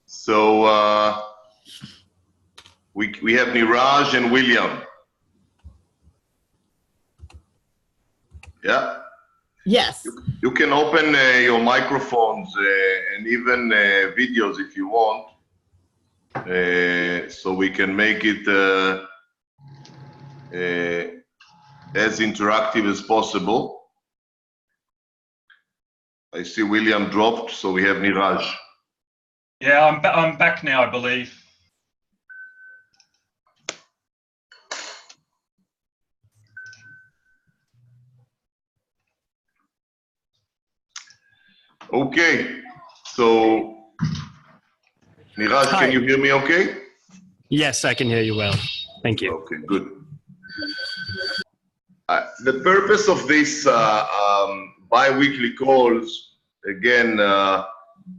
So we have Niraj and William. Yeah. Yes. You can open your microphones and even videos if you want, so we can make it as interactive as possible. I see William dropped, so we have Niraj. Yeah, I'm back now, I believe. Okay, so Niraj, Hi. can you hear me okay? Yes, I can hear you well. Thank you. Okay, good. The purpose of this bi-weekly calls, again,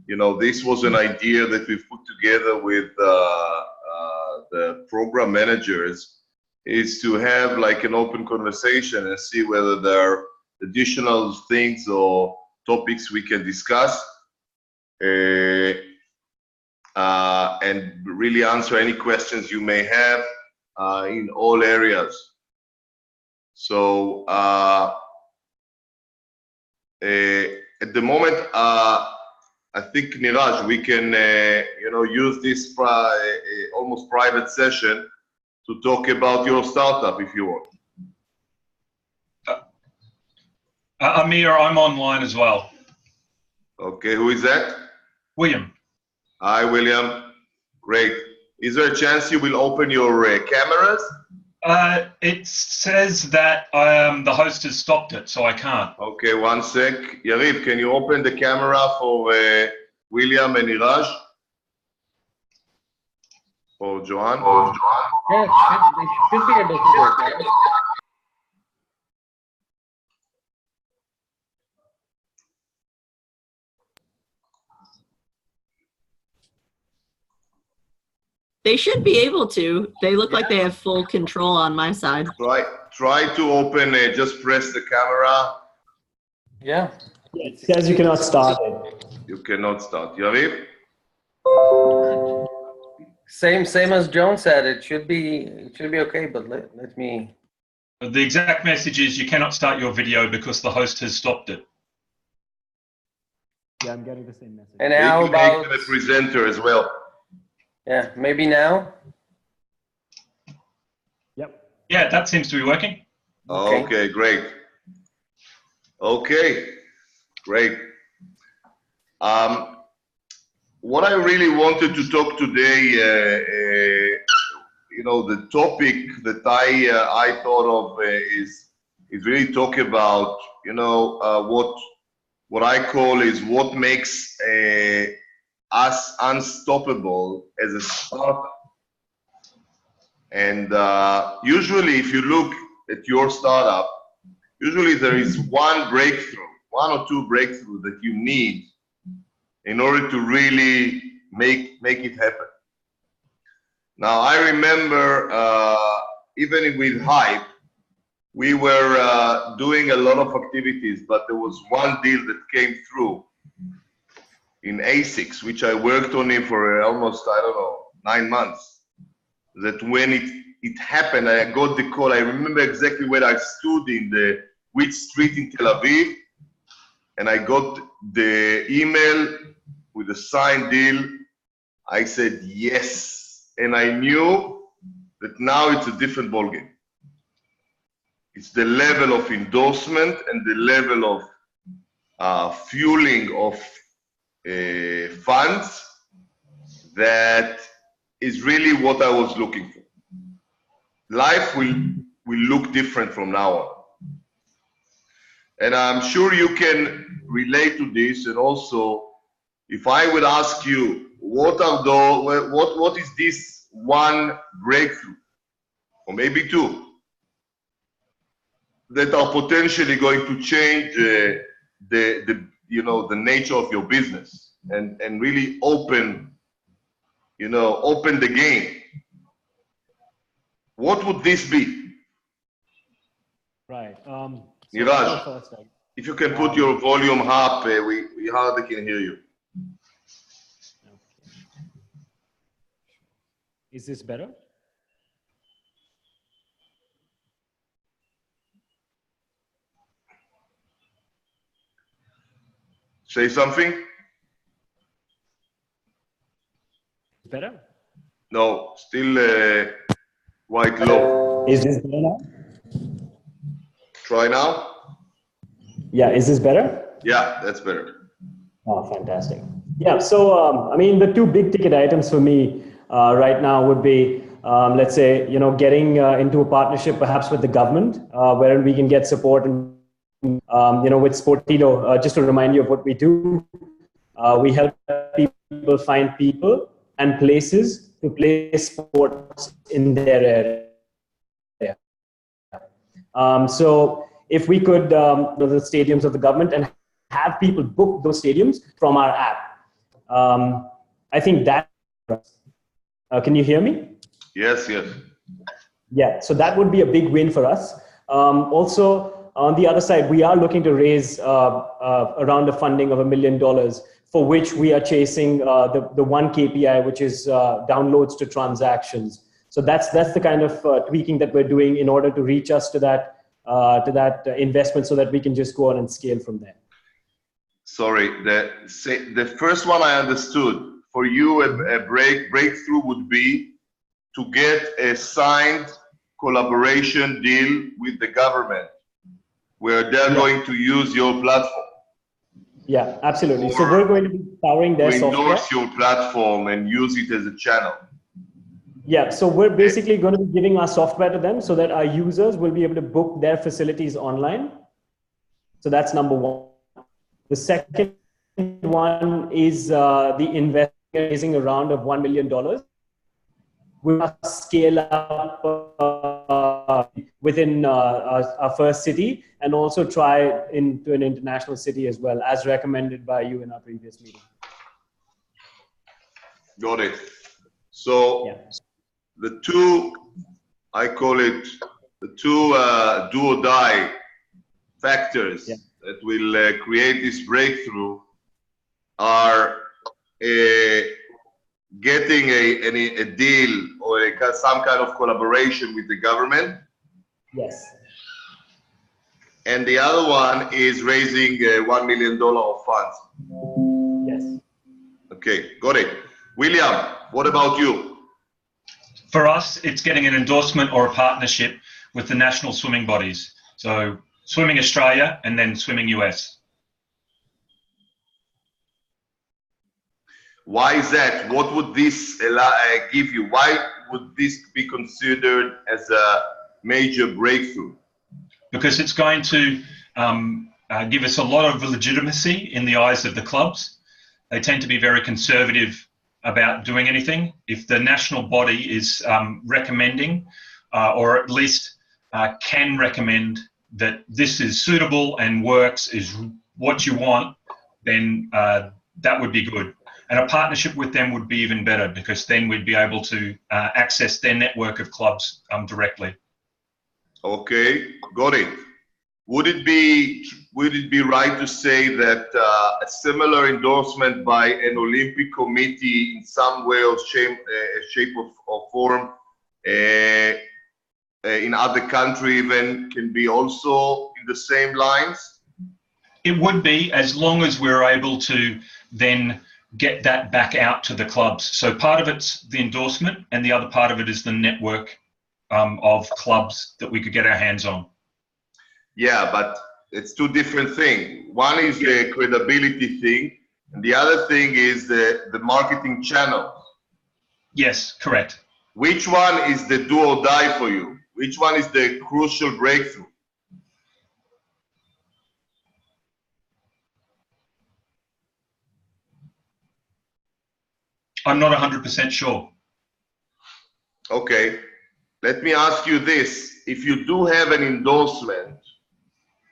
you know, this was an idea that we've put together with the program managers, is to have like an open conversation and see whether there are additional things or topics we can discuss, and really answer any questions you may have in all areas. So at the moment, I think, Niraj, we can you know, use this almost private session to talk about your startup if you want. Amir, I'm online as well. Okay, who is that? William. Hi, William. Great. Is there a chance you will open your cameras? It says that the host has stopped it, so I can't. Okay, one sec. Yariv, can you open the camera for William and Niraj? Or Johan? Yeah, they should be able to work. They should be able to. They look like they have full control on my side. Try to open, just press the camera. Yeah. It says you cannot start it. You cannot start. Yariv? Same as Joan said. It should be okay. But let me. The exact message is you cannot start your video because the host has stopped it. Yeah, I'm getting the same message. And how about the presenter as well? Yeah, maybe now. Yep. Yeah, that seems to be working. Okay, great. Okay, great. What I really wanted to talk today, you know, the topic that I thought of is really talk about, you know, what I call is what makes us unstoppable as a startup. And usually, if you look at your startup, usually there is one breakthrough, one or two breakthroughs that you need in order to really make it happen. Now, I remember even with Hype, we were doing a lot of activities, but there was one deal that came through in ASICs, which I worked on it for almost, I don't know, 9 months. That when it happened, I got the call. I remember exactly where I stood in which street in Tel Aviv, and I got the email with a signed deal. I said yes, and I knew that now it's a different ballgame. It's the level of endorsement and the level of fueling of funds that is really what I was looking for. Life will look different from now on. And I'm sure you can relate to this. And also, if I would ask you, what is this one breakthrough, or maybe two, that are potentially going to change the nature of your business and really open the game? What would this be? Right. Niraj, if you can put your volume up, we hardly can hear you. Is this better? Say something? Better? No, still quite low. Is this better now? Try now. Yeah, is this better? Yeah, that's better. Oh, fantastic. Yeah, so I mean, the two big ticket items for me right now would be, let's say, getting into a partnership perhaps with the government, wherein we can get support and, with Sportino, just to remind you of what we do, we help people find people and places to play sports in their area. So if we could, the stadiums of the government and have people book those stadiums from our app. I think that, can you hear me? Yes, yes. Yeah, so that would be a big win for us. Also, on the other side, we are looking to raise around a funding of $1 million, for which we are chasing the one KPI, which is downloads to transactions. So that's the kind of tweaking that we're doing in order to reach us to that investment, so that we can just go on and scale from there. Sorry, the first one I understood. For you, a breakthrough would be to get a signed collaboration deal with the government, where they're going to use your platform. Yeah, absolutely. So we're going to be powering their to software. endorse your platform and use it as a channel. Yeah, so we're basically going to be giving our software to them so that our users will be able to book their facilities online. So that's number one. The second one is the investment, raising a round of $1 million. We must scale up within our first city, and also try into an international city as well, as recommended by you in our previous meeting. Got it. So yeah. The two, I call it the two do or die factors that will create this breakthrough are getting a deal or some kind of collaboration with the government. Yes. And the other one is raising $1 million of funds. Yes. Okay, got it. William, what about you? For us, it's getting an endorsement or a partnership with the national swimming bodies. So Swimming Australia and then Swimming US. Why is that? What would this give you? Why would this be considered as a major breakthrough? Because it's going to give us a lot of legitimacy in the eyes of the clubs. They tend to be very conservative about doing anything. If the national body is recommending, or at least can recommend that this is suitable and works, is what you want, then that would be good. And a partnership with them would be even better, because then we'd be able to access their network of clubs directly. Okay, got it. Would it be right to say that a similar endorsement by an Olympic committee in some way or shape or form in other countries even can be also in the same lines? It would be, as long as we're able to then get that back out to the clubs. So part of it's the endorsement, and the other part of it is the network of clubs that we could get our hands on. Yeah, but it's two different things. One is the credibility thing, and the other thing is the marketing channel. Yes, correct. Which one is the do or die for you? Which one is the crucial breakthrough? I'm not 100% sure. Okay, let me ask you this. If you do have an endorsement,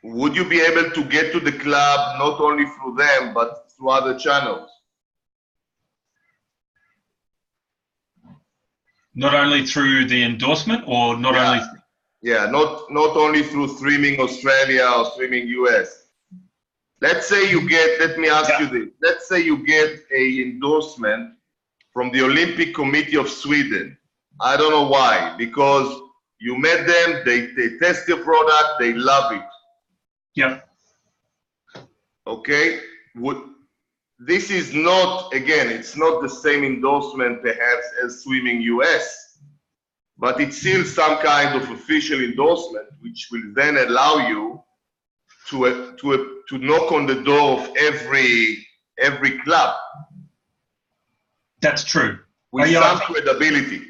would you be able to get to the club not only through them, but through other channels? Not only through the endorsement, or not only... Yeah, not only through Streaming Australia or Streaming US. Let's say you get, let me ask you this. Let's say you get a endorsement from the Olympic Committee of Sweden, I don't know why. Because you met them, they test your product, they love it. Yep. Okay? This is not, again, it's not the same endorsement perhaps as Swimming US, but it's still some kind of official endorsement, which will then allow you to knock on the door of every club. That's true. With Yeah, some credibility.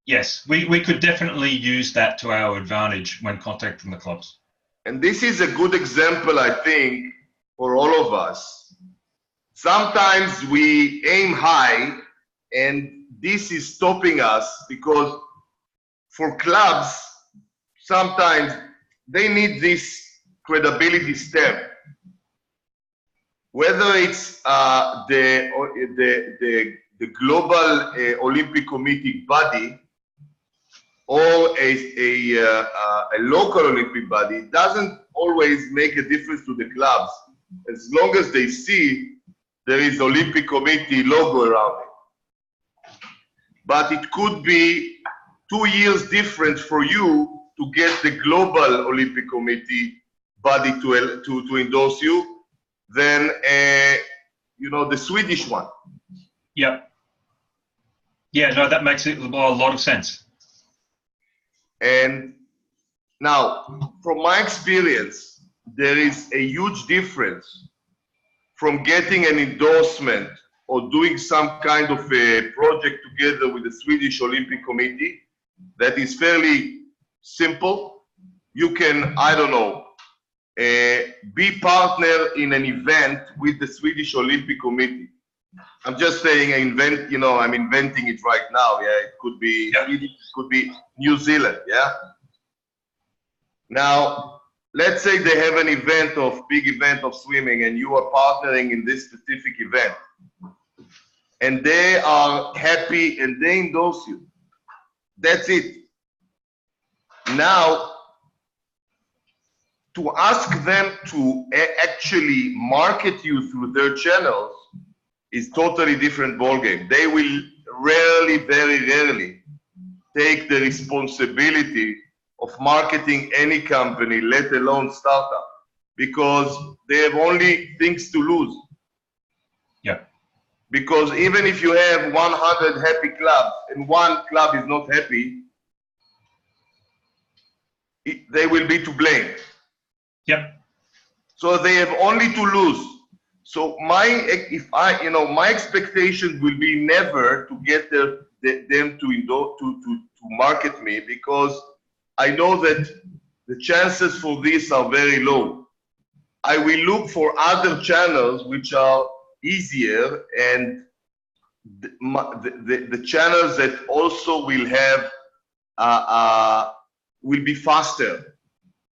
Yes, we could definitely use that to our advantage when contacting the clubs. And this is a good example, I think, for all of us. Sometimes we aim high, and this is stopping us because for clubs, sometimes they need this credibility stamp. Whether it's the global Olympic Committee body or a local Olympic body, it doesn't always make a difference to the clubs as long as they see there is Olympic Committee logo around it. But it could be 2 years different for you to get the global Olympic Committee body to endorse you than the Swedish one. Yep. Yeah, no, that makes a lot of sense. And now, from my experience, there is a huge difference from getting an endorsement or doing some kind of a project together with the Swedish Olympic Committee that is fairly simple. You can, I don't know, be partner in an event with the Swedish Olympic Committee. I'm just saying, I'm inventing it right now. Yeah, it could be Sweden, it could be New Zealand. Yeah. Now, let's say they have an big event of swimming, and you are partnering in this specific event, and they are happy and they endorse you. That's it. Now, to ask them to actually market you through their channels is totally different ballgame. They will rarely, very rarely, take the responsibility of marketing any company, let alone startup, because they have only things to lose. Yeah. Because even if you have 100 happy clubs and one club is not happy, they will be to blame. Yep. So they have only to lose. So my expectation will be never to get them to market me, because I know that the chances for this are very low. I will look for other channels which are easier, and the channels that also will have will be faster,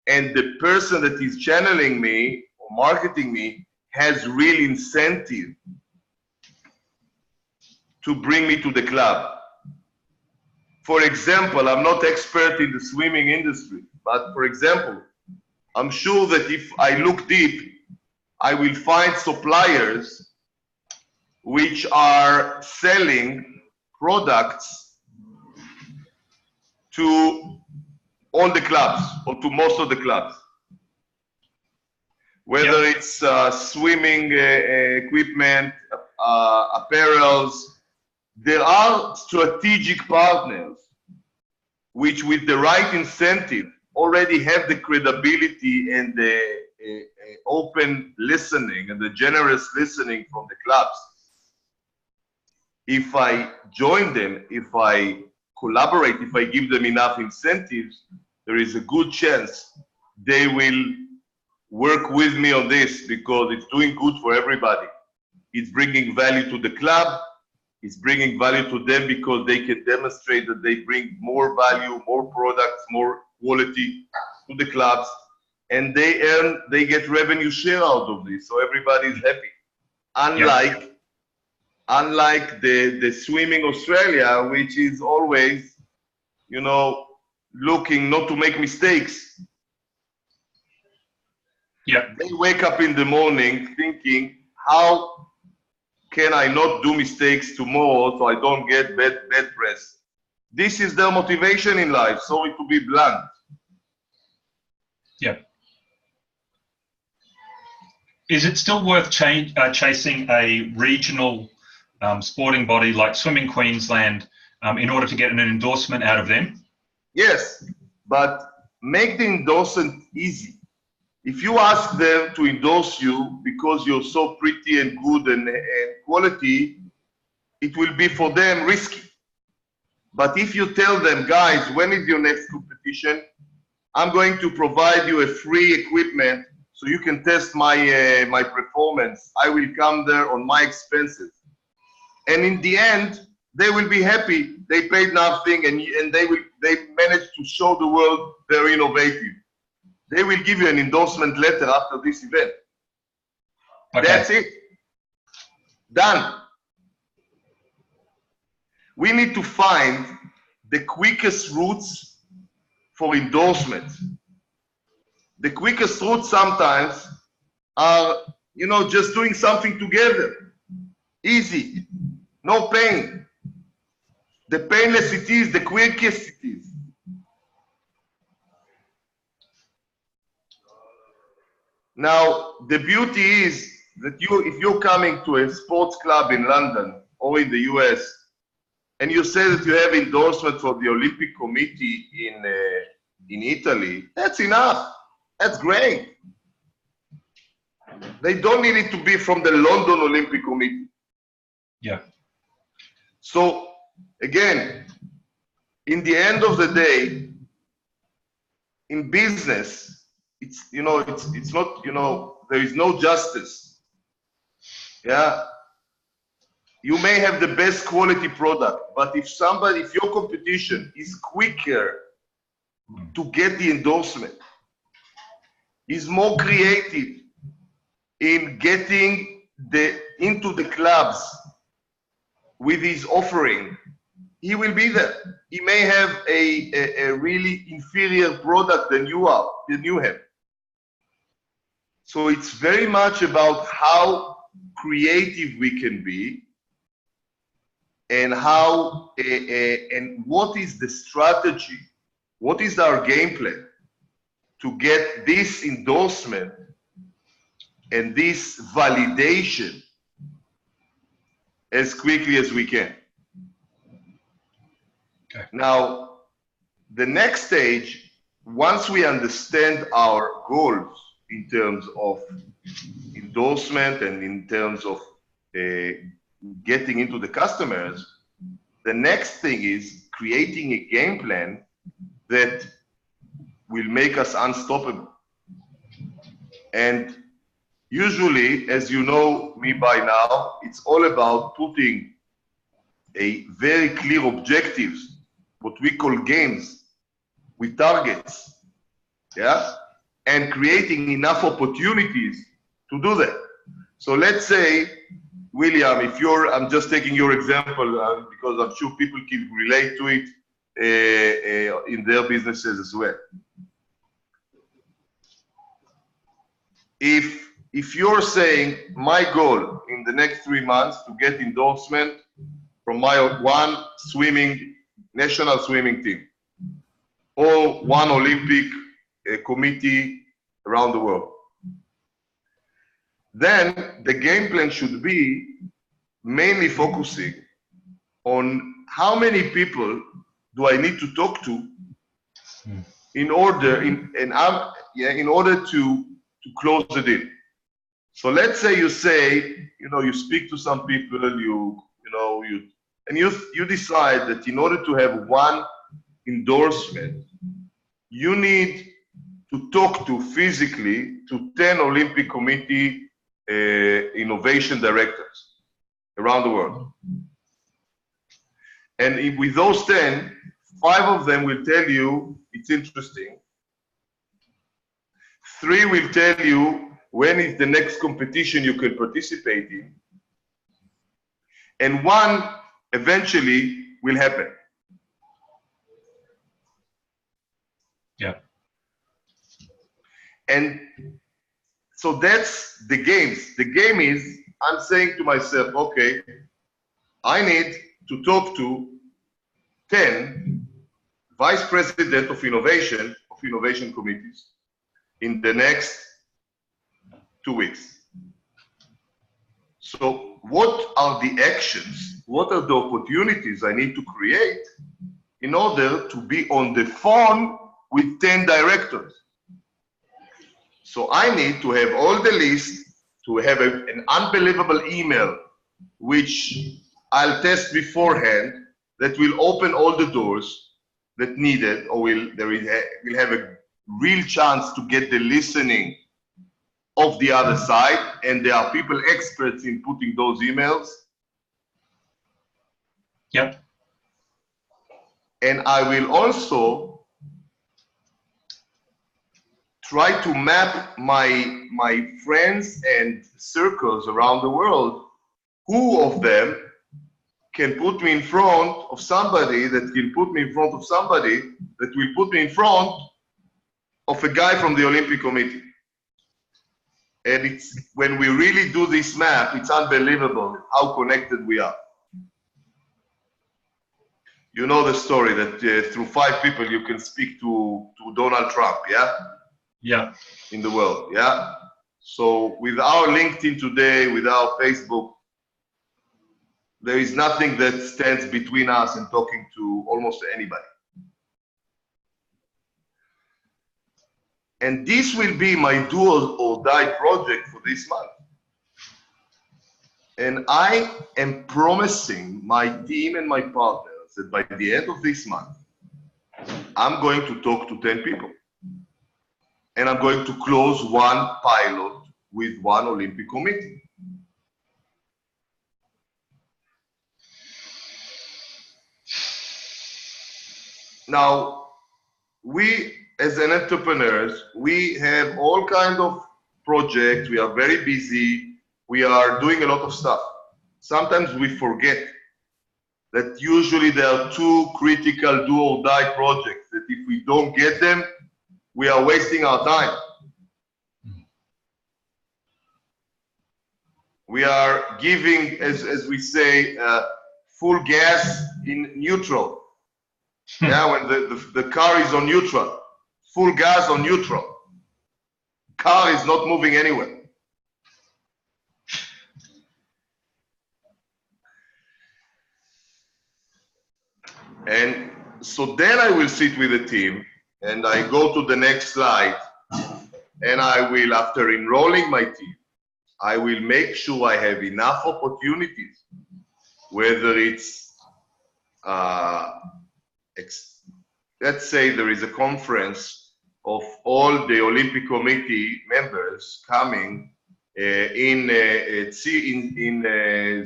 and the person that is channeling me or marketing me has real incentive to bring me to the club. For example, I'm not expert in the swimming industry, but for example, I'm sure that if I look deep, I will find suppliers which are selling products to all the clubs or to most of the clubs. Whether it's swimming equipment, apparels, there are strategic partners which, with the right incentive, already have the credibility and the open listening and the generous listening from the clubs. If I join them, if I collaborate, if I give them enough incentives, there is a good chance they will work with me on this, because it's doing good for everybody. It's bringing value to the club. It's bringing value to them because they can demonstrate that they bring more value, more products, more quality to the clubs, and they get revenue share out of this, so everybody's happy. Unlike the Swimming Australia, which is always, looking not to make mistakes. Yeah. They wake up in the morning thinking, how can I not do mistakes tomorrow so I don't get bad press? This is their motivation in life. Sorry to be blunt. Yeah. Is it still worth chasing a regional sporting body like Swimming Queensland in order to get an endorsement out of them? Yes, but make the endorsement easy. If you ask them to endorse you because you're so pretty and good and quality, it will be for them risky. But if you tell them, guys, when is your next competition? I'm going to provide you a free equipment so you can test my my performance. I will come there on my expenses. And in the end, they will be happy. They paid nothing, and they managed to show the world they're innovative. They will give you an endorsement letter after this event. Okay. That's it. Done. We need to find the quickest routes for endorsement. The quickest routes sometimes are, you know, just doing something together. Easy, no pain. The painless it is, the quickest it is. Now, the beauty is that if you're coming to a sports club in London or in the US, and you say that you have endorsement for the Olympic Committee in Italy, that's enough. That's great. They don't need it to be from the London Olympic Committee. Yeah. So again, in the end of the day, in business, it's, you know, it's not, you know, there is no justice. Yeah. You may have the best quality product, but if your competition is quicker to get the endorsement, is more creative in getting into the clubs with his offering, he will be there. He may have a really inferior product than you have. So it's very much about how creative we can be, and how and what is the strategy, what is our game plan to get this endorsement and this validation as quickly as we can. Okay. Now, the next stage, once we understand our goals in terms of endorsement and in terms of getting into the customers, the next thing is creating a game plan that will make us unstoppable. And usually, as you know me by now, it's all about putting a very clear objectives, what we call games, with targets, yeah, and creating enough opportunities to do that. So let's say, William, I'm just taking your example because I'm sure people can relate to it in their businesses as well. If you're saying my goal in the next 3 months to get endorsement from my one national swimming team or one Olympic committee around the world, then the game plan should be mainly focusing on how many people do I need to talk to in order to close the deal. So let's say you speak to some people, and you decide that in order to have one endorsement, you need to talk to physically to 10 Olympic Committee innovation directors around the world. And with those 10, 5 of them will tell you it's interesting. 3 will tell you when is the next competition you can participate in. And 1 eventually will happen. Yeah. And so that's the games. The game is, I'm saying to myself, okay, I need to talk to 10 vice president of innovation committees in the next 2 weeks. So what are the actions? What are the opportunities I need to create in order to be on the phone with 10 directors? So I need to have all the list, to have an unbelievable email, which I'll test beforehand, that will open all the doors that needed, or will have a real chance to get the listening of the other side, and there are people experts in putting those emails. Yep. And I will also try to map my friends and circles around the world. Who of them can put me in front of somebody that can put me in front of somebody that will put me in front of a guy from the Olympic Committee? And it's, when we really do this map, it's unbelievable how connected we are. You know the story that through 5 people you can speak to Donald Trump, yeah? Yeah. In the world, yeah? So with our LinkedIn today, with our Facebook, there is nothing that stands between us and talking to almost anybody. And this will be my do or die project for this month. And I am promising my team and my partners that by the end of this month, I'm going to talk to 10 people. And I'm going to close one pilot with one Olympic committee. Now, we as an entrepreneurs, we have all kinds of projects. We are very busy. We are doing a lot of stuff. Sometimes we forget that usually there are 2 critical do or die projects that if we don't get them, we are wasting our time. We are giving, as we say, full gas in neutral. Yeah, when the car is on neutral, full gas on neutral. Car is not moving anywhere. And so then I will sit with the team and I go to the next slide, and I will, after enrolling my team, I will make sure I have enough opportunities, whether it's, let's say there is a conference of all the Olympic Committee members coming in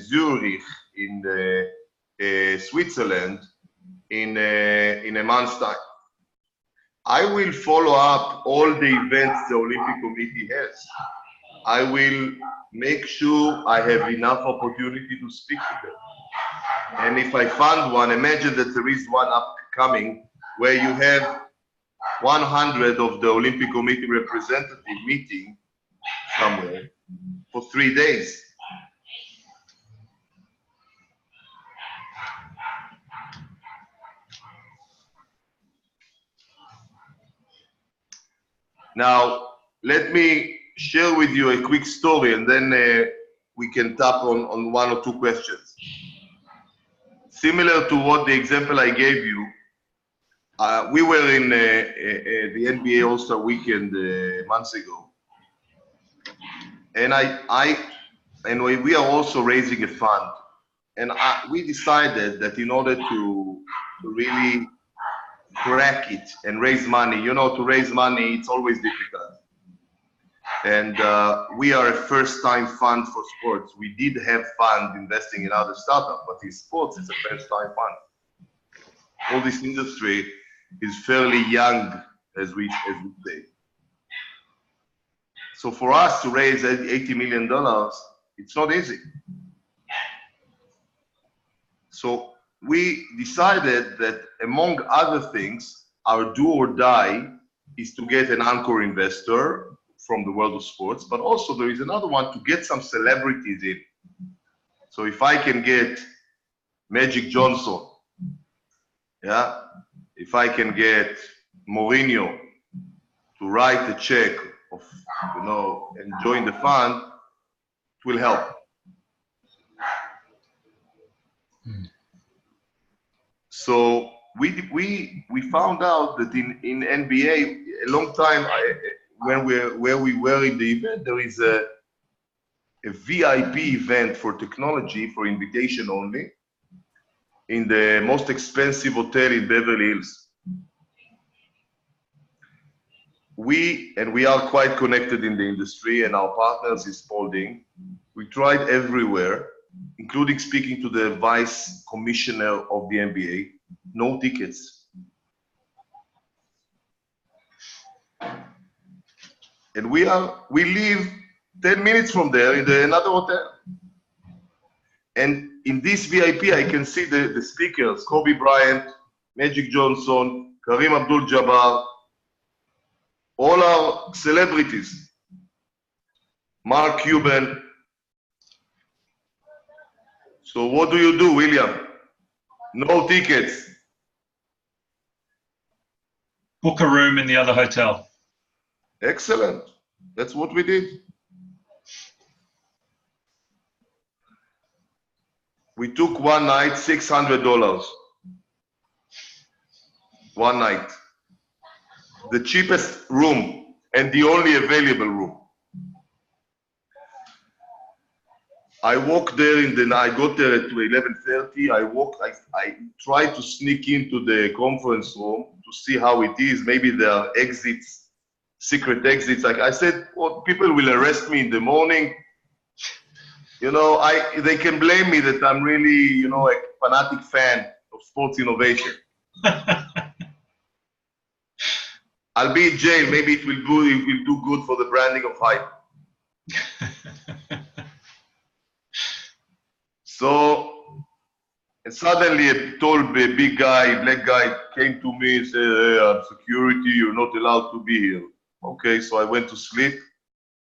Zurich, in Switzerland, in a month's time. I will follow up all the events the Olympic Committee has. I will make sure I have enough opportunity to speak to them. And if I find one, imagine that there is one upcoming where you have 100 of the Olympic Committee representative meeting somewhere for 3 days. Now, let me share with you a quick story, and then we can tap on 1 or 2 questions. Similar to what the example I gave you, we were in the NBA All-Star Weekend months ago, and we are also raising a fund, and we decided that in order to really crack it and raise money, you know, to raise money, it's always difficult. And we are a first-time fund for sports. We did have fund investing in other startups, but in sports, it's a first-time fund. All this industry is fairly young, as we say. So for us to raise $80 million, it's not easy. So we decided that, among other things, our do or die is to get an anchor investor from the world of sports, but also there is another one to get some celebrities in. So if I can get Magic Johnson, yeah, if I can get Mourinho to write a check of, and join the fund, it will help. So we found out that in NBA a long time where we were in the event, there is a VIP event for technology for invitation only in the most expensive hotel in Beverly Hills. We are quite connected in the industry, and our partners is Spalding. We tried everywhere, including speaking to the vice commissioner of the NBA. No tickets. And we live 10 minutes from there in another hotel. And in this VIP, I can see the speakers: Kobe Bryant, Magic Johnson, Kareem Abdul-Jabbar, all our celebrities. Mark Cuban. So what do you do, William? No tickets. Book a room in the other hotel. Excellent. That's what we did. We took one night, $600. One night. The cheapest room and the only available room. I walked there I got there at 11:30. I tried to sneak into the conference room to see how it is. Maybe there are exits, secret exits. Like I said, well, people will arrest me in the morning. They can blame me that I'm really, a fanatic fan of sports innovation. I'll be in jail. Maybe it will do good for the branding of hype. So, and suddenly a tall, big guy, black guy, came to me and said, "Hey, I'm security. You're not allowed to be here." Okay, so I went to sleep.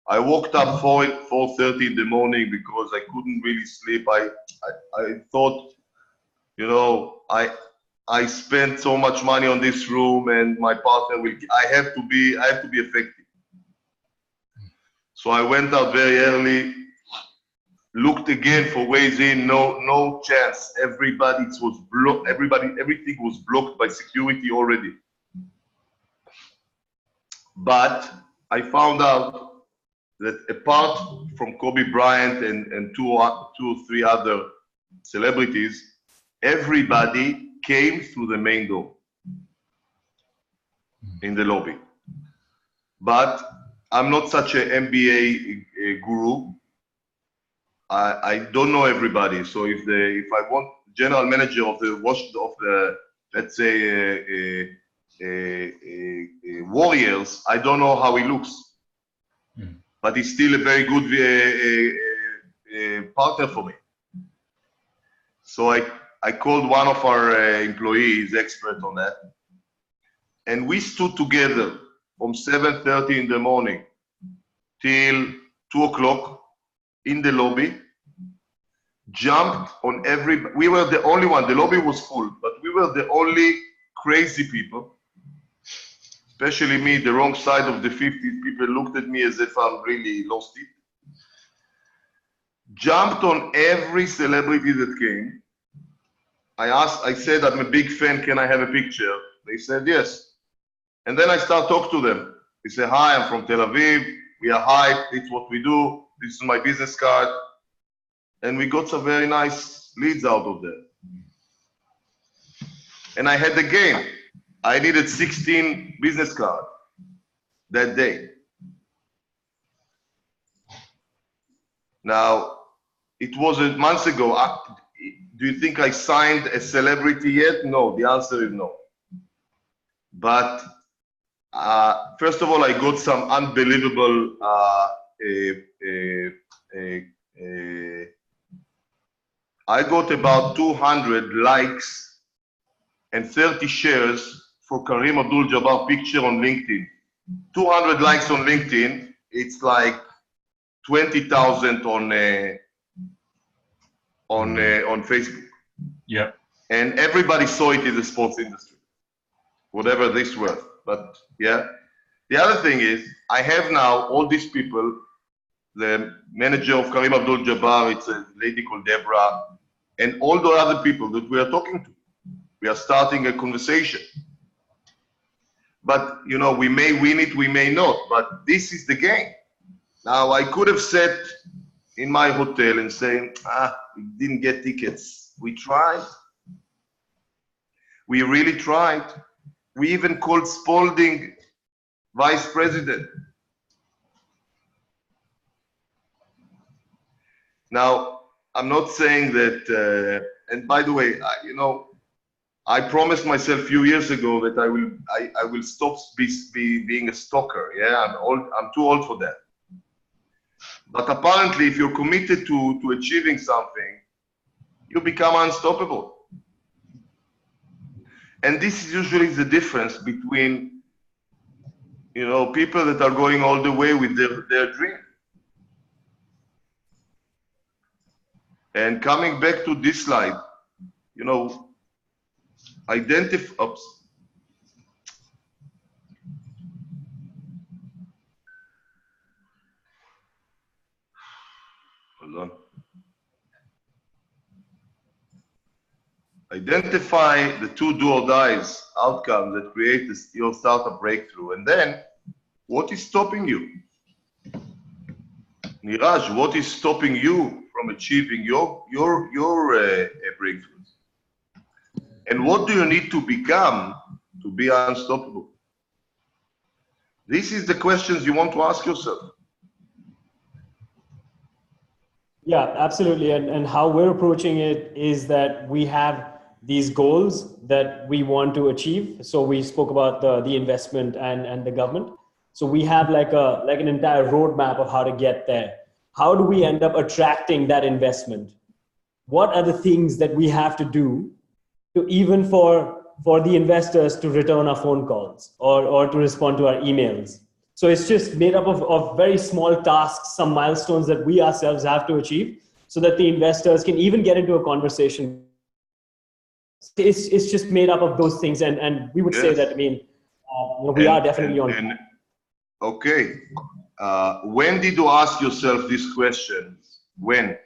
I woke up 4:30 in the morning because I couldn't really sleep. I thought, I spent so much money on this room, and my partner I have to be effective. So I went out very early, looked again for ways in, no chance. Everything was blocked by security already. But I found out that apart from Kobe Bryant and two or three other celebrities, everybody came through the main door in the lobby. But I'm not such an MBA guru. I don't know everybody. So if I want general manager of the let's say Warriors, I don't know how he looks. But he's still a very good partner for me. So I called one of our employees, expert on that, and we stood together from 7:30 in the morning till 2 o'clock in the lobby, jumped on we were the only one, the lobby was full, but we were the only crazy people. Especially me, the wrong side of the 50s, people looked at me as if I'm really lost it. Jumped on every celebrity that came. I said, I'm a big fan, can I have a picture? They said yes. And then I start talking to them. They say, hi, I'm from Tel Aviv, we are hyped, it's what we do, this is my business card. And we got some very nice leads out of that. And I had the game. I needed 16 business cards that day. Now, it was months ago. Do you think I signed a celebrity yet? No, the answer is no. But first of all, I got some unbelievable I got about 200 likes and 30 shares for Kareem Abdul-Jabbar picture on LinkedIn. 200 likes on LinkedIn, it's like 20,000 on Facebook. Yep. And everybody saw it in the sports industry. whatever this worth. But yeah, the other thing is I have now all these people, the manager of Karim Abdul-Jabbar, it's a lady called Deborah, and all the other people that we are talking to. We are starting a conversation. But, you know, we may win it, we may not, but this is the game. Now, I could have sat in my hotel and saying, we didn't get tickets. We tried. We really tried. We even called Spalding vice president. Now, I'm not saying that, and by the way, you know, I promised myself a few years ago that I will stop being a stalker. Yeah, I'm too old for that. But apparently, if you're committed to achieving something, you become unstoppable. And this is usually the difference between, you know, people that are going all the way with their dream. And coming back to this slide, you know, hold on. Identify the two do or dies outcomes that create your startup breakthrough. And then, what is stopping you? Niraj, what is stopping you from achieving your breakthroughs? And what do you need to become to be unstoppable? This is the questions you want to ask yourself. Yeah, absolutely. And how we're approaching it is that we have these goals that we want to achieve. So we spoke about the investment and the government. So we have like an entire roadmap of how to get there. How do we end up attracting that investment? What are the things that we have to do to even for the investors to return our phone calls or to respond to our emails? So it's just made up of very small tasks, some milestones that we ourselves have to achieve so that the investors can even get into a conversation. It's just made up of those things. And we would say that, I mean, we are definitely on. Okay. When did you ask yourself these questions? When?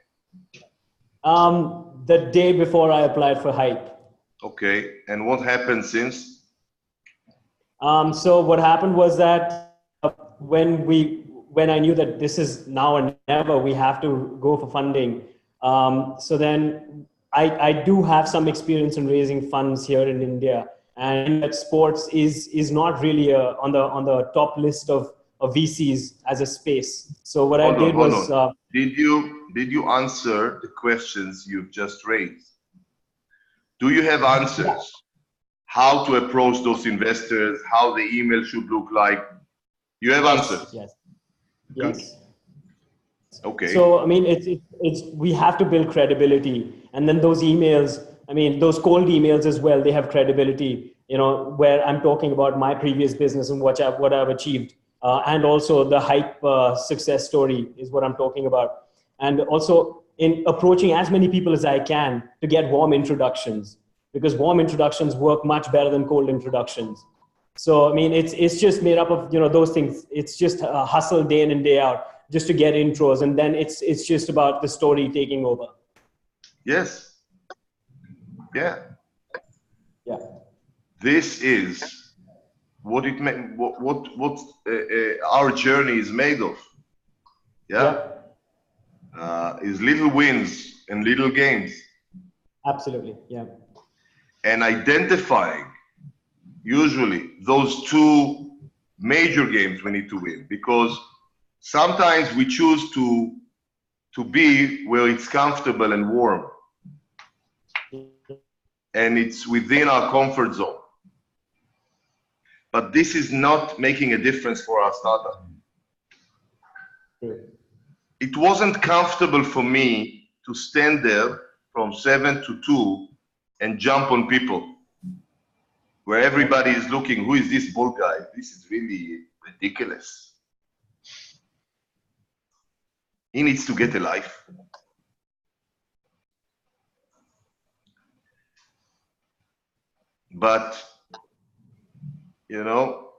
The day before I applied for Hype. Okay. And what happened since? So what happened was that when I knew that this is now or never, we have to go for funding. So then I do have some experience in raising funds here in India, and that sports is not really on the top list of VCs as a space. So what I did was, did you answer the questions you've just raised? Do you have answers? Yeah. How to approach those investors? How the email should look like? You have answers? Yes. Good. Yes. Okay. So I mean, it's we have to build credibility, and then those emails. I mean, those cold emails as well. They have credibility. You know, where I'm talking about my previous business and what I've achieved, and also the Hype success story is what I'm talking about, and also in approaching as many people as I can to get warm introductions, because warm introductions work much better than cold introductions. So I mean, it's just made up of those things. It's just a hustle day in and day out just to get intros, and then it's just about the story taking over. Yes. Yeah. Yeah. This is what it what our journey is made of. Yeah. Is little wins and little gains. Absolutely. Yeah. And identifying usually those two major games we need to win, because sometimes we choose to be where it's comfortable and warm, and it's within our comfort zone. But this is not making a difference for our startup. It wasn't comfortable for me to stand there from 7 to 2 and jump on people where everybody is looking, who is this bald guy? This is really ridiculous. He needs to get a life. But you know,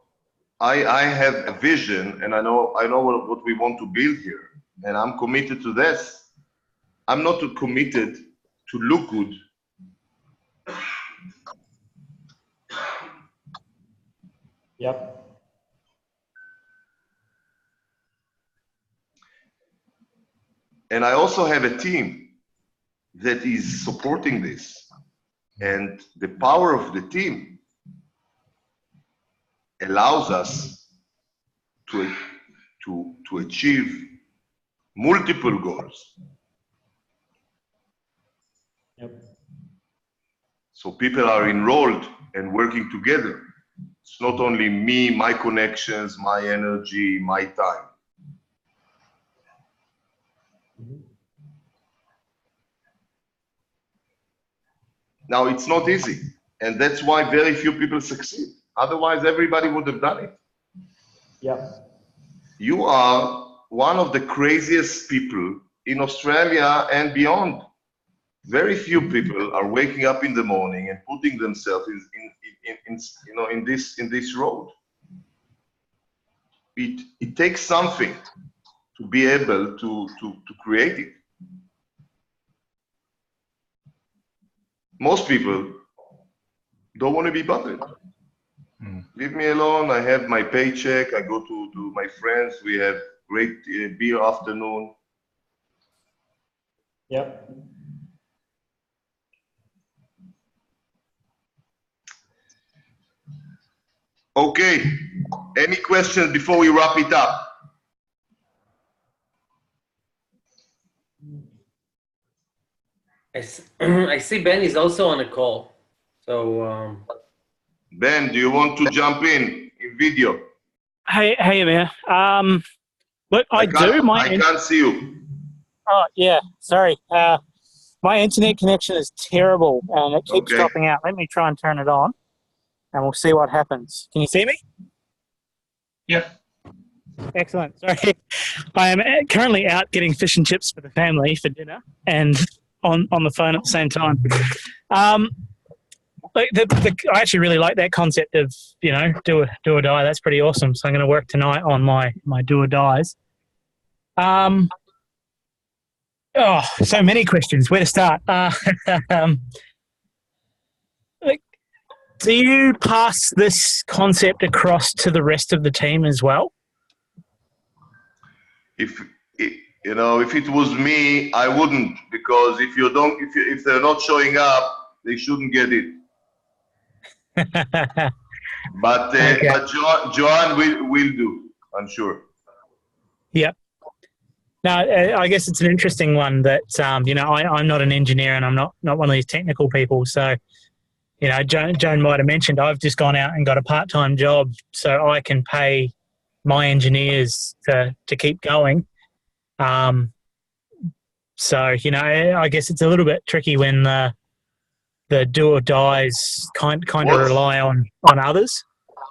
I have a vision, and I know what we want to build here, and I'm committed to this. I'm not committed to look good. Yep. And I also have a team that is supporting this. And the power of the team allows us to achieve multiple goals. Yep. So people are enrolled and working together. It's not only me, my connections, my energy, my time. Now, it's not easy, and that's why very few people succeed. Otherwise, everybody would have done it. Yeah. You are one of the craziest people in Australia and beyond. Very few people are waking up in the morning and putting themselves in this road. It takes something to be able to create it. Most people don't want to be bothered. Leave me alone. I have my paycheck. I go to my friends. We have great beer afternoon. Yep. Okay. Any questions before we wrap it up? I see Ben is also on a call. So, Ben, do you want to jump in video? Hey, Amir. Look, I can't see you. Oh, yeah. Sorry. My internet connection is terrible, and it keeps dropping out. Let me try and turn it on, and we'll see what happens. Can you see me? Yep. Excellent. Sorry. I am currently out getting fish and chips for the family for dinner, and on the phone at the same time. I actually really like that concept of, do or die. That's pretty awesome. So I'm going to work tonight on my do or dies. So many questions. Where to start? Do you pass this concept across to the rest of the team as well? If it was me, I wouldn't, because if they're not showing up, they shouldn't get it. But Joanne will do, I'm sure. Yep. Now, I guess it's an interesting one that, I'm not an engineer and I'm not one of these technical people. So, Joan might have mentioned I've just gone out and got a part-time job so I can pay my engineers to keep going. So, I guess it's a little bit tricky when the do or dies kind of rely on others.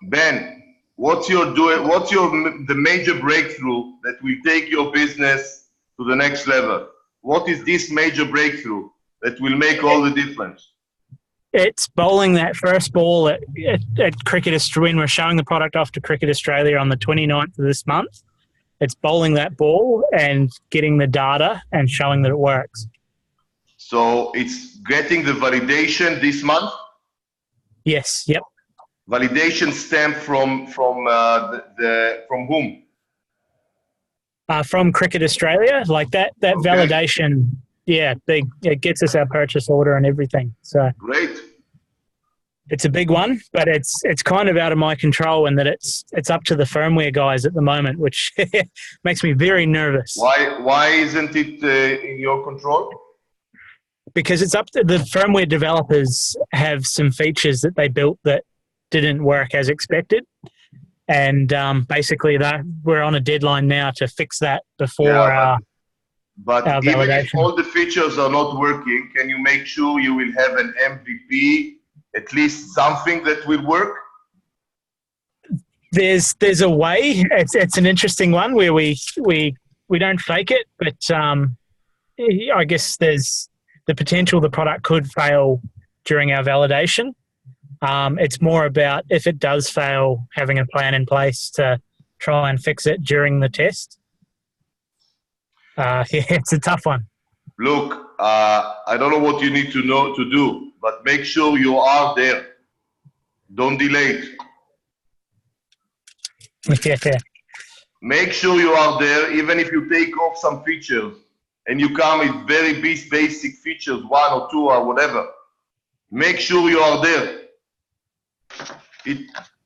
Ben, what's the major breakthrough that will take your business to the next level? What is this major breakthrough that will make all the difference? It's bowling that first ball at Cricket Australia. When we're showing the product off to Cricket Australia on the 29th of this month, it's bowling that ball and getting the data and showing that it works. So it's getting the validation this month? Yes, yep. Validation stamp from whom? From Cricket Australia, like that validation. Yeah, it gets us our purchase order and everything. So great. It's a big one, but it's kind of out of my control, and that it's up to the firmware guys at the moment, which makes me very nervous. Why isn't it in your control? Because it's up to the firmware developers have some features that they built that didn't work as expected. And basically we're on a deadline now to fix that before but our even validation. If all the features are not working, can you make sure you will have an MVP, at least something that will work? There's a way. It's an interesting one where we don't fake it, but I guess there's the potential the product could fail during our validation. It's more about if it does fail, having a plan in place to try and fix it during the test. Yeah, it's a tough one. Look, I don't know what you need to know to do, but make sure you are there. Don't delay it. Yeah. Make sure you are there, even if you take off some features and you come with very basic features, 1 or 2 or whatever. Make sure you are there.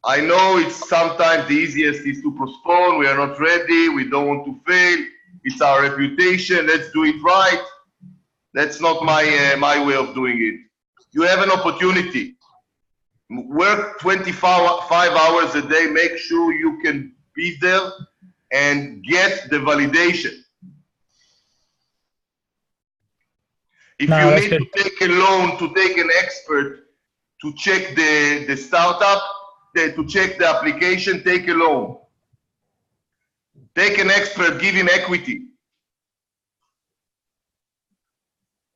I know it's sometimes the easiest is to postpone. We are not ready. We don't want to fail. It's our reputation. Let's do it right. That's not my way of doing it. You have an opportunity. Work 25 hours a day. Make sure you can be there and get the validation. If No, you that's need good. to take a loan, to take an expert to check the startup, to check the application, take a loan. Take an expert, give him equity.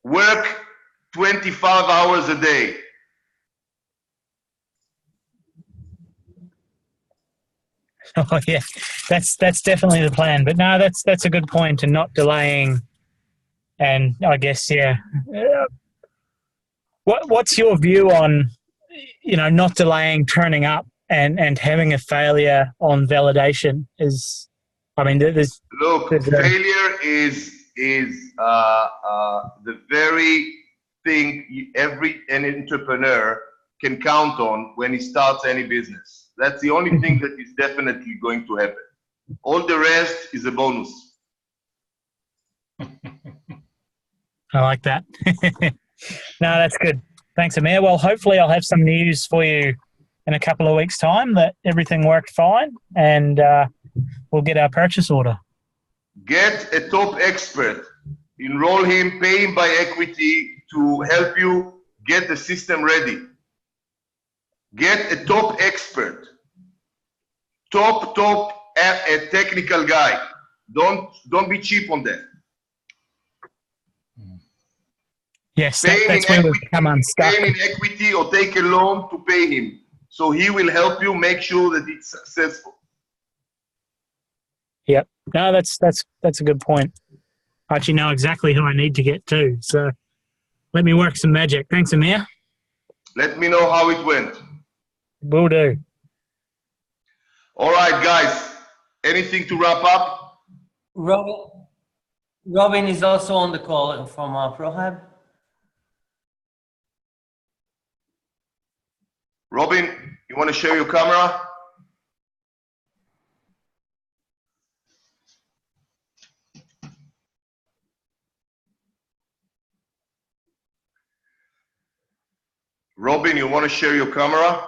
Work 25 hours a day. Oh yeah, that's definitely the plan. But no, that's a good point, and not delaying. And I guess what's your view on not delaying, turning up, and having a failure on validation? There's failure is the very thing an entrepreneur can count on when he starts any business. That's the only thing that is definitely going to happen. All the rest is a bonus. I like that. No, that's good. Thanks, Amir. Well, hopefully I'll have some news for you in a couple of weeks' time that everything worked fine, and we'll get our purchase order. Get a top expert. Enroll him, pay him by equity to help you get the system ready. Get a top expert. Top a technical guy. Don't be cheap on that. Yes, that's where we've come unstuck. Pay him in equity or take a loan to pay him. So he will help you make sure that it's successful. Yep. No, that's a good point. I actually know exactly who I need to get to. So let me work some magic. Thanks, Amir. Let me know how it went. Will do. All right, guys. Anything to wrap up? Robin is also on the call from ProHub. Robin, you want to share your camera? Robin, you want to share your camera?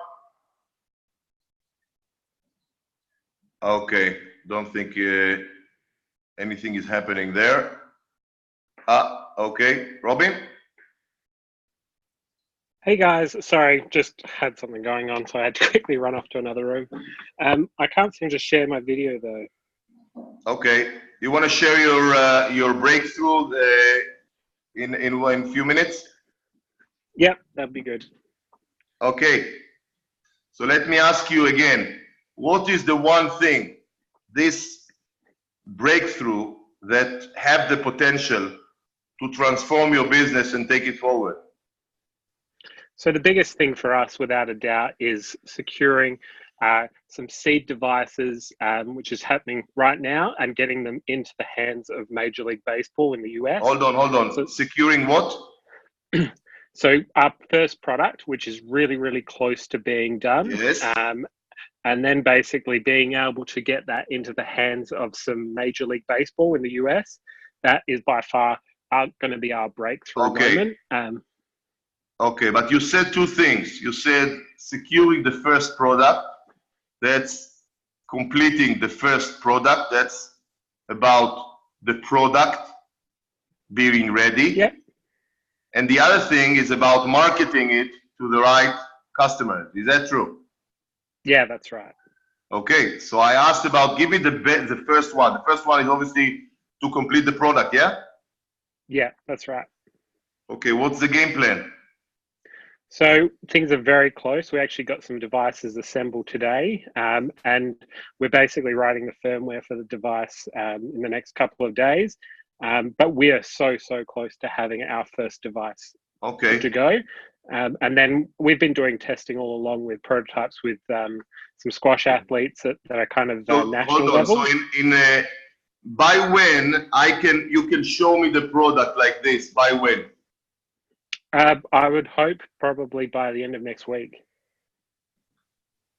Okay, don't think anything is happening there. Okay, Robin? Hey guys, sorry, just had something going on, so I had to quickly run off to another room. I can't seem to share my video though. Okay, you want to share your breakthrough in a few minutes? Yep, that'd be good. Okay, so let me ask you again, what is the one thing, this breakthrough, that have the potential to transform your business and take it forward? So the biggest thing for us, without a doubt, is securing some seed devices, which is happening right now, and getting them into the hands of Major League Baseball in the US. Hold on. So, securing what? So our first product, which is really, really close to being done. Yes. And then basically being able to get that into the hands of some Major League Baseball in the US. That is by far going to be our breakthrough moment. Okay, but you said two things. You said securing the first product, that's completing the first product, that's about the product being ready. Yep. And the other thing is about marketing it to the right customers. Is that true? Yeah, that's right. Okay, so I asked about, give me the first one. The first one is obviously to complete the product, yeah? Yeah, that's right. Okay, what's the game plan? So things are very close. We actually got some devices assembled today, and we're basically writing the firmware for the device in the next couple of days. But we are so close to having our first device Okay. to go. And then we've been doing testing all along with prototypes with some squash athletes that are kind of So national hold on. level. So by when you can show me the product like this? By when? I would hope probably by the end of next week.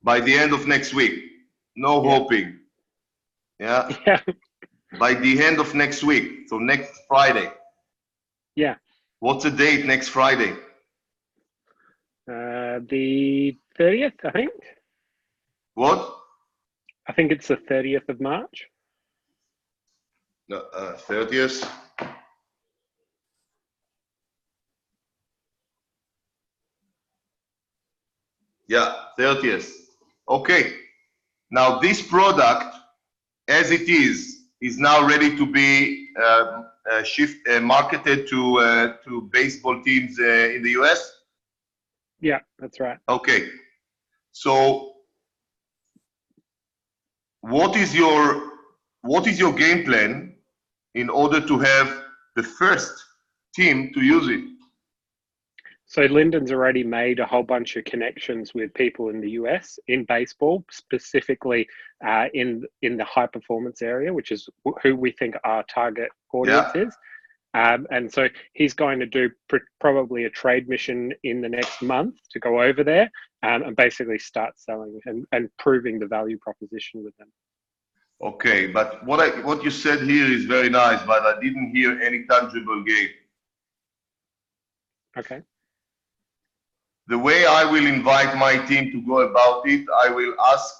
By the end of next week. No hoping. Yeah. Yeah. By the end of next week. So next Friday. Yeah. What's the date next Friday? The 30th, I think. What? I think it's the 30th of March. 30th. Yeah, 30th. Okay. Now this product, as it is now ready to be marketed to baseball teams in the US. Yeah, that's right. Okay. So, what is your game plan in order to have the first team to use it? So Lyndon's already made a whole bunch of connections with people in the US in baseball, specifically in the high performance area, which is who we think our target audience is. And so he's going to do probably a trade mission in the next month to go over there and basically start selling and proving the value proposition with them. Okay, but what you said here is very nice, but I didn't hear any tangible gain. Okay. The way I will invite my team to go about it, I will ask,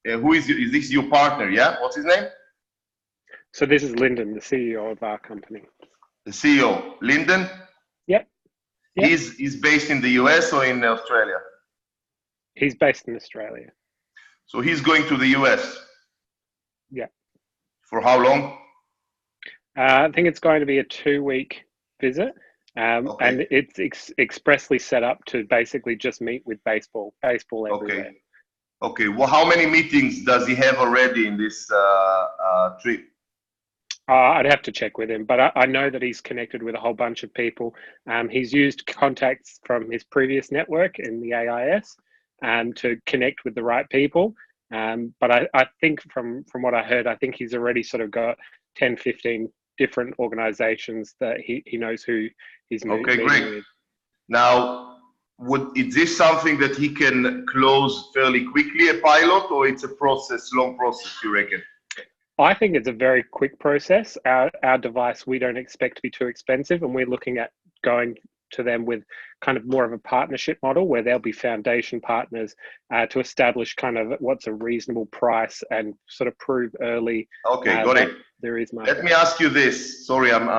is this your partner? Yeah, what's his name? So this is Lyndon, the CEO of our company. The CEO, Lyndon? Yep. He's based in the US or in Australia? He's based in Australia. So he's going to the US? Yeah. For how long? I think it's going to be a 2-week visit. Okay. And it's expressly set up to basically just meet with baseball everywhere. Okay. Well, how many meetings does he have already in this trip? I'd have to check with him, but I know that he's connected with a whole bunch of people. He's used contacts from his previous network in the AIS to connect with the right people. But I think from what I heard, I think he's already sort of got 10, 15 different organizations that he knows who he's meeting with. Now, is this something that he can close fairly quickly, a pilot, or it's a long process, you reckon? I think it's a very quick process. Our device, we don't expect to be too expensive, and we're looking at going to them with kind of more of a partnership model where they'll be foundation partners to establish kind of what's a reasonable price and sort of prove early. Okay, got it. There is market. Let me ask you this. Sorry, I'm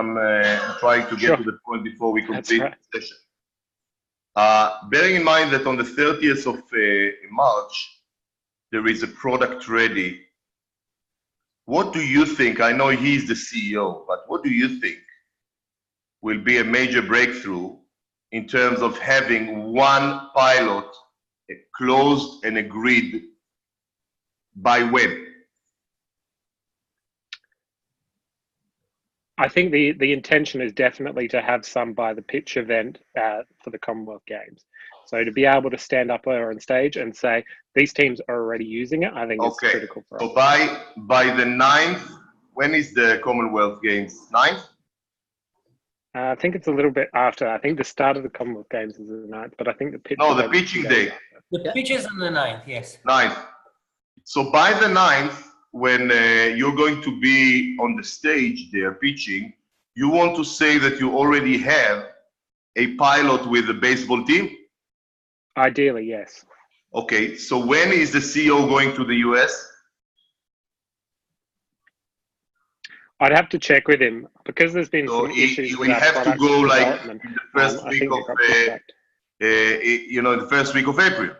trying to get to the point before we complete the session. Bearing in mind that on the 30th of March, there is a product ready. What do you think? I know he's the CEO, but what do you think will be a major breakthrough in terms of having one pilot closed and agreed by when? I think the intention is definitely to have some by the pitch event for the Commonwealth Games. So to be able to stand up there on stage and say, these teams are already using it, I think is critical for us. So by the 9th, when is the Commonwealth Games? 9th? I think it's a little bit after. I think the start of the Commonwealth Games is the 9th, but I think the pitch. No, the pitching day. The pitch is on the 9th, yes. 9th. So by the 9th, when you're going to be on the stage there pitching, you want to say that you already have a pilot with the baseball team? Ideally, yes. Okay, so when is the CEO going to the US? I'd have to check with him because there's been some issues. He with will our have to go like in the first week of, the first week of April.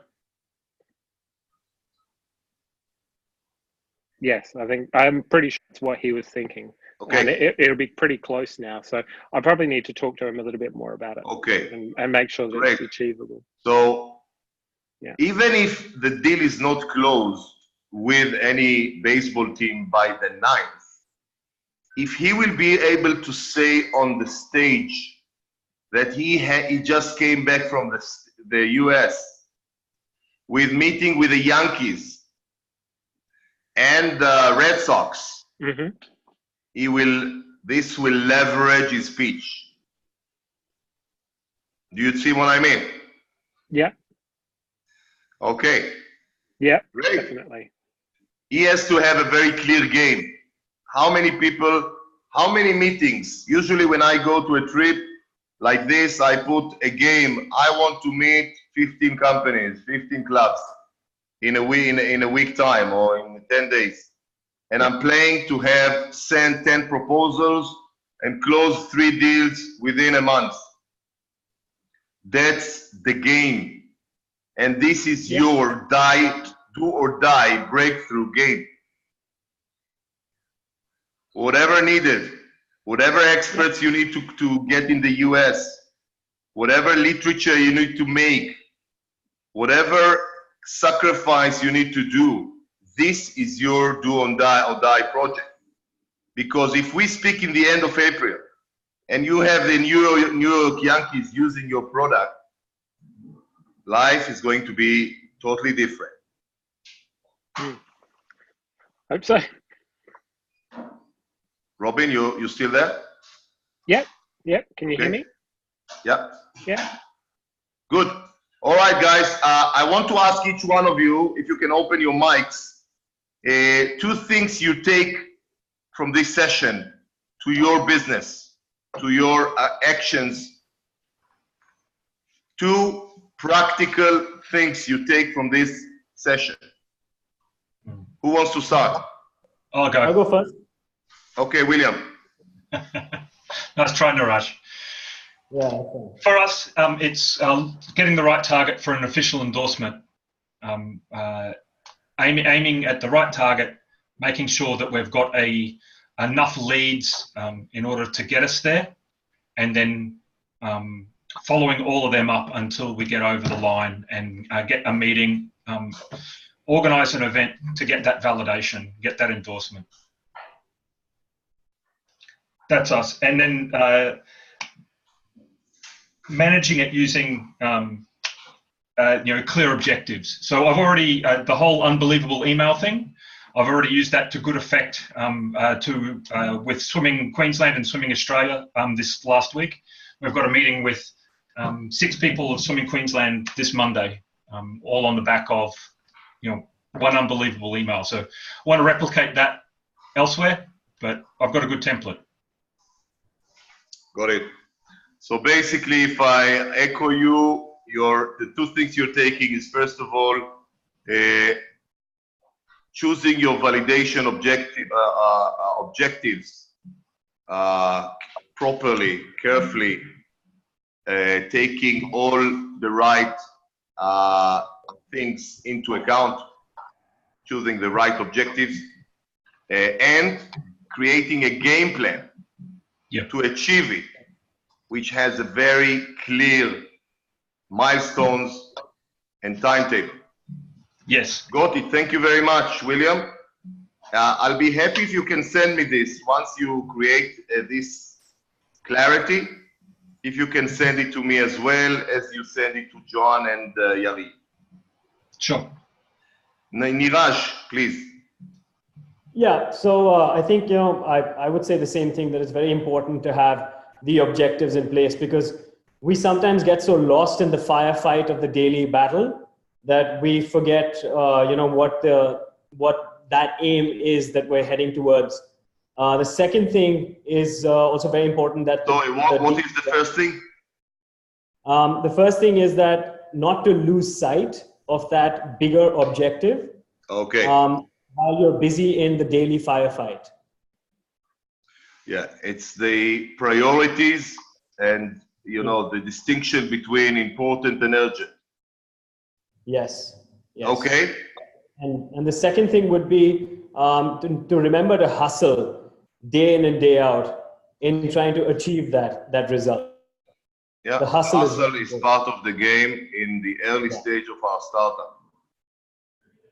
Yes, I'm pretty sure it's what he was thinking. Okay. And it'll be pretty close now. So I probably need to talk to him a little bit more about it. Okay. And make sure that Great. it's achievable. So Yeah. even if the deal is not closed with any baseball team by the 9th, if he will be able to say on the stage that he just came back from the US with meeting with the Yankees and the Red Sox, this will leverage his speech. Do you see what I mean? Yeah. Okay. Yeah, Great. definitely. He has to have a very clear game. How many people, how many meetings? Usually when I go to a trip like this, I put a game. I want to meet 15 companies, 15 clubs in a week time or in 10 days. And I'm planning to send 10 proposals and close 3 deals within a month. That's the game. And this is your do or die breakthrough game. Whatever needed, whatever experts you need to get in the US, whatever literature you need to make, whatever sacrifice you need to do, this is your do or die project. Because if we speak in the end of April and you have the New York Yankees using your product, life is going to be totally different. Hope so. Robin, you still there? Yep. Can you hear me? Yeah. Yeah. Good. All right, guys. I want to ask each one of you, if you can open your mics, 2 things you take from this session to your business, to your actions. 2 practical things you take from this session. Who wants to start? I'll go. I'll go first. Okay, William. I was trying to rush. Yeah. Okay. For us, it's getting the right target for an official endorsement. Aiming at the right target, making sure that we've got enough leads in order to get us there, and then following all of them up until we get over the line and get a meeting, organise an event to get that validation, get that endorsement. That's us. And then managing it using clear objectives. So I've already the whole unbelievable email thing. I've already used that to good effect with Swimming Queensland and Swimming Australia this last week. We've got a meeting with 6 people of Swimming Queensland this Monday, all on the back of one unbelievable email. So I want to replicate that elsewhere, but I've got a good template. Got it. So basically, if I echo you, the 2 things you're taking is, first of all, choosing your validation objectives properly, carefully, taking all the right things into account, choosing the right objectives, and creating a game plan to achieve it, which has a very clear milestones and timetable. Yes. Got it. Thank you very much, William. I'll be happy if you can send me this once you create this clarity. If you can send it to me as well as you send it to John and Yari. Sure. Niraj, please. Yeah, so I think, I would say the same thing, that it's very important to have the objectives in place, because we sometimes get so lost in the firefight of the daily battle that we forget, what that aim is that we're heading towards. The second thing is also very important. Sorry, what is the first thing? The first thing is that not to lose sight of that bigger objective. Okay. While you're busy in the daily firefight. Yeah, it's the priorities and, the distinction between important and urgent. Yes. Okay. And the second thing would be to remember to hustle day in and day out in trying to achieve that result. Yeah, The hustle is part of the game in the early stage of our startup.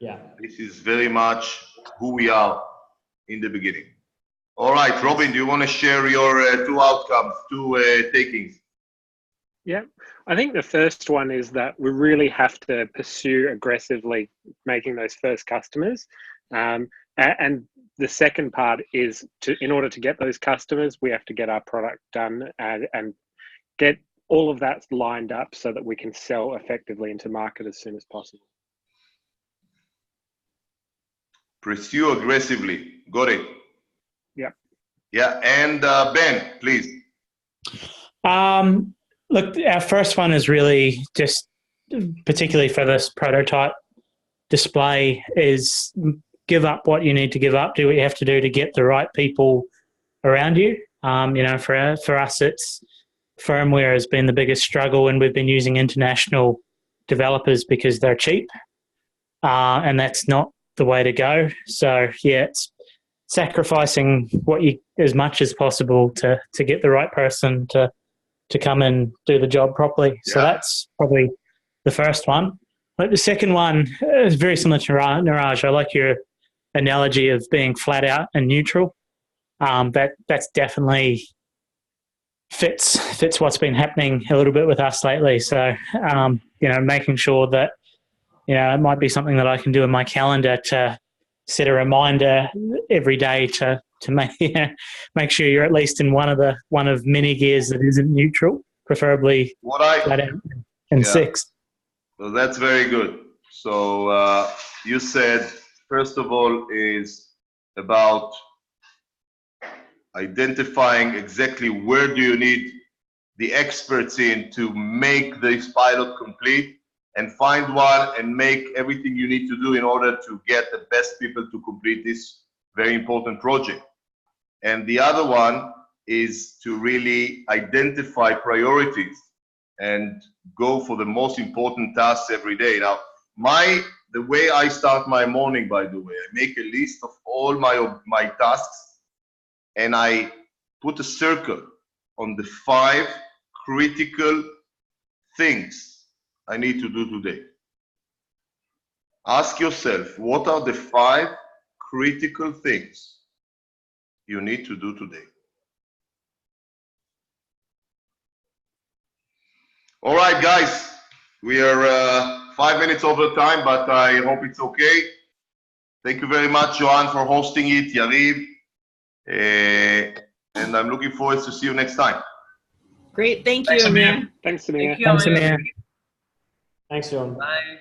Yeah. This is very much who we are in the beginning. All right, Robin, do you want to share your two outcomes, two takings? Yeah, I think the first one is that we really have to pursue aggressively making those first customers. And the second part is in order to get those customers, we have to get our product done and get all of that lined up so that we can sell effectively into market as soon as possible. Pursue aggressively. Got it. Yeah. Yeah, and Ben, please. Look, our first one is really just, particularly for this prototype display, is give up what you need to give up, do what you have to do to get the right people around you. For us, it's firmware has been the biggest struggle, and we've been using international developers because they're cheap, and that's not the way to go. So yeah, it's sacrificing as much as possible to get the right person to come and do the job properly. So that's probably the first one. Like the second one is very similar to Niraj. I like your analogy of being flat out and neutral. That's definitely fits what's been happening a little bit with us lately. So making sure that it might be something that I can do in my calendar to set a reminder every day to make sure you're at least in one of many gears that isn't neutral, preferably flat out and 6. So that's very good. So you said, first of all, is about identifying exactly where do you need the experts in to make this pilot complete, and find one and make everything you need to do in order to get the best people to complete this very important project. And the other one is to really identify priorities and go for the most important tasks every day. Now, the way I start my morning, by the way, I make a list of all my tasks, and I put a circle on the 5 critical things I need to do today. Ask yourself, what are the 5 critical things you need to do today? All right, guys, we are 5 minutes over time, but I hope it's okay. Thank you very much, Johan, for hosting it, Yariv. And I'm looking forward to see you next time. Great. Thank you, Amir. Thanks, Amir. Thanks, Amir. Thanks, John. Bye.